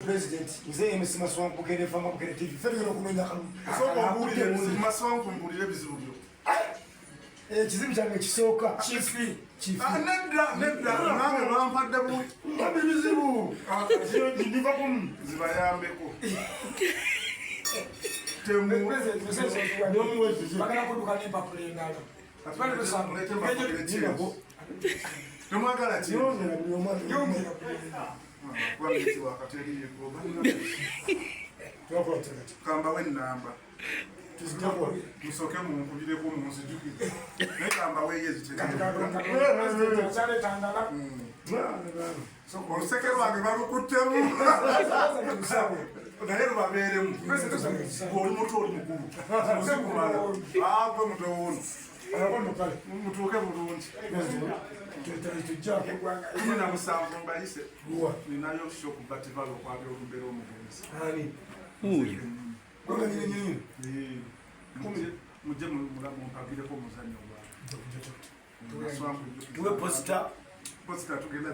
president nze MC Maswanku kere fama kere TV fere no kumenya kalu so obulire Maswanku mbulire bizibu byo kizibu kyange kisooka chief nedda nange bampadde bu bizibu ndiva kum zibayambeko temwagala kamba wenamba musoke munkubireko munzijukire naye kamba weyeziolusekere lwange balukuttemu naye lubabeeremu oli muto oli mukulu muzikumala gwe mutowuno mutuuke bulungi 17 mbayise ninayo shokubativalo okwagala olumbera omugenzi mujje mumpagireko omuzannyo gwange posita tugenda